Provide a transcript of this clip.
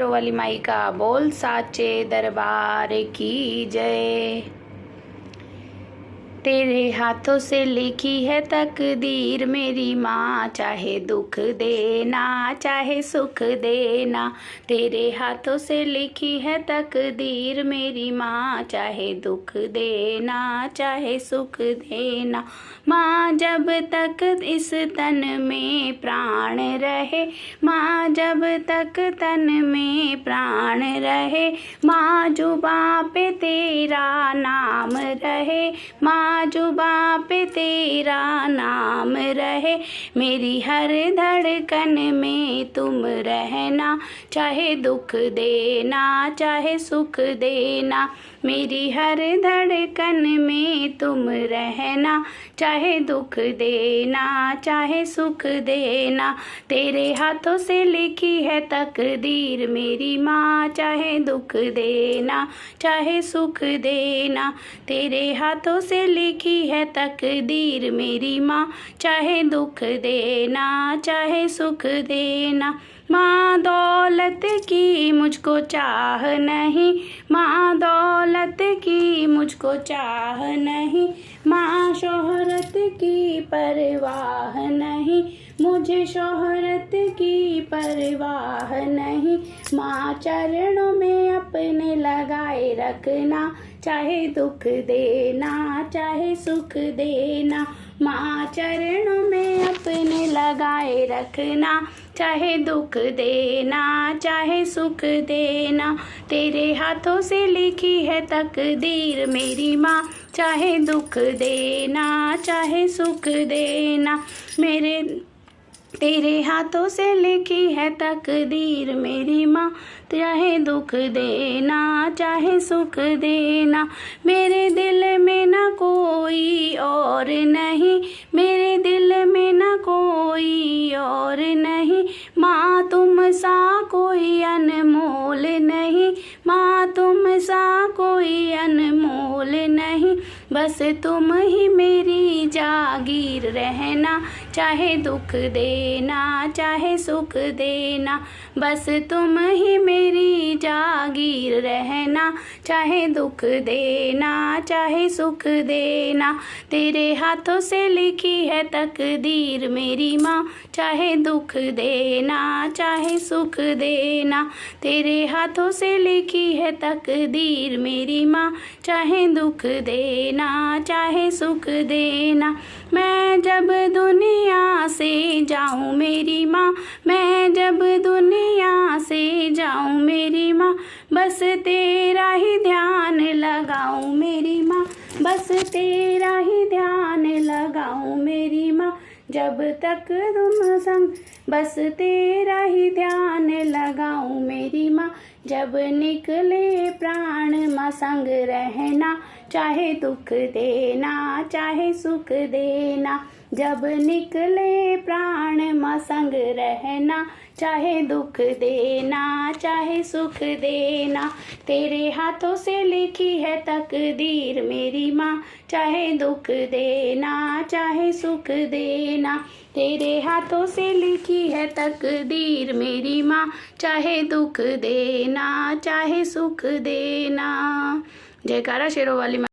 शेरों वाली माई का बोल साचे दरबार की जय। तेरे हाथों से लिखी है तकदीर मेरी माँ, चाहे दुख देना चाहे सुख देना। तेरे हाथों से लिखी है तकदीर मेरी माँ, चाहे दुख देना चाहे सुख देना। माँ जब तक इस तन में प्राण रहे, माँ जब तक तन में प्राण रहे, माँ जुबां पे तेरा नाम रहे, माँ जुबां पे तेरा नाम रहे। मेरी हर धड़कन में तुम रहना, चाहे दुख देना चाहे सुख देना। मेरी हर धड़कन में तुम रहना, चाहे दुख देना चाहे सुख देना। तेरे हाथों से लिखी है तकदीर मेरी माँ, चाहे दुख देना चाहे सुख देना। तेरे हाथों से लिखी है तकदीर मेरी माँ, चाहे दुख देना चाहे सुख देना। माँ दौलत की मुझको चाह नहीं, माँ दौलत की मुझको चाह नहीं, माँ शोहरत की परवाह नहीं, मुझे शोहरत की परवाह नहीं। माँ चरणों में अपने लगाए रखना, चाहे दुख देना चाहे सुख देना। माँ चरणों में अपने लगाए रखना, चाहे दुख देना चाहे सुख देना। तेरे हाथों से लिखी है तकदीर मेरी माँ, चाहे दुख देना चाहे सुख देना। तेरे हाथों से लिखी है तकदीर मेरी माँ, चाहे दुख देना चाहे सुख देना। मेरे दिल में ना कोई और नहीं, मेरे दिल में ना कोई और नहीं। माँ तुम सा कोई अनमोल नहीं, माँ तुम सा कोई अनमोल नहीं। बस तुम ही मेरी जागीर रहना, चाहे दुख देना चाहे सुख देना। बस तुम ही मेरी जागीर रहना, चाहे दुख देना चाहे सुख देना। तेरे हाथों से लिखी है तकदीर मेरी माँ, चाहे दुख देना चाहे सुख देना। तेरे हाथों से लिखी है तकदीर मेरी माँ, चाहे दुख देना चाहे सुख देना। मैं जब दुनिया से जाऊँ मेरी माँ, मैं जब दुनिया से जाऊँ मेरी माँ, बस तेरा ही ध्यान लगाऊँ मेरी माँ, बस तेरा ही ध्यान लगाऊँ मेरी माँ। जब तक तुम संग बस तेरा ही ध्यान लगाऊँ मेरी माँ। जब निकले प्राण माँ संग रहना, चाहे दुख देना चाहे सुख देना। जब निकले प्राण माँ संग रहना, चाहे दुख देना चाहे सुख देना। तेरे हाथों से लिखी है तकदीर मेरी माँ, चाहे दुख देना चाहे सुख देना। तेरे हाथों से लिखी है तकदीर मेरी माँ, चाहे दुख देना चाहे सुख देना। जयकारा शेरों वाली माँ।